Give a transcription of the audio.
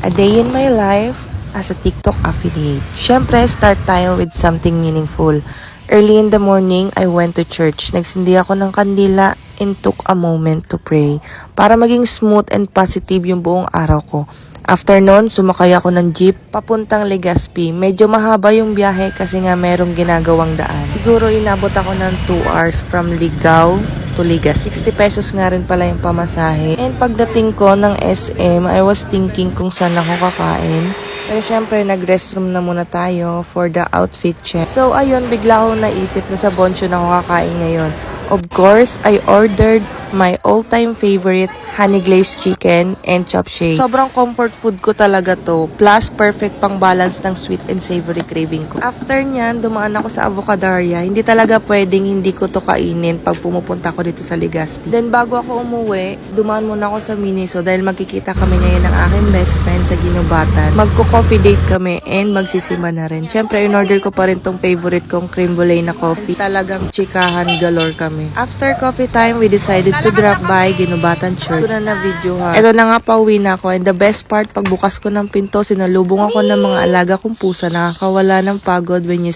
A day in my life as a TikTok affiliate. Syempre, start tayo with something meaningful. Early in the morning, I went to church. Nagsindi ako ng kandila and took a moment to pray para maging smooth and positive yung buong araw ko. After nun, sumakay ako ng jeep papuntang Legazpi. Medyo mahaba yung biyahe kasi nga merong ginagawang daan. Siguro inabot ako ng 2 hours from Ligao to Legazpi. 60 pesos nga rin pala yung pamasahe. And pagdating ko ng SM, I was thinking kung saan ako kakain. Pero syempre, nag-restroom na muna tayo for the outfit check. So ayun, bigla akong naisip na sa Bonchon ako kakain ngayon. Of course, I ordered my all-time favorite honey glazed chicken and chopshay. Sobrang comfort food ko talaga to. Plus, perfect pang balance ng sweet and savory craving ko. After nyan, dumaan ako sa Avocadoria. Hindi talaga pwedeng hindi ko to kainin pag pumupunta ko dito sa Legazpi. Then, bago ako umuwi, dumaan muna ako sa Miniso dahil magkikita kami ngayon ng aking best friend sa Ginubatan. Magko-coffee date kami and magsisima na rin. Siyempre, in-order ko pa rin tong favorite kong creme brulee na coffee. Talagang chikahan galore kami. After coffee time, we decided to drop by Ginubatan Church. Ito na video ha. Ito na nga, pauwi na ako. And the best part, pagbukas ko ng pinto, sinalubong ako ng mga alaga kong pusa. Nakakawala ng pagod when you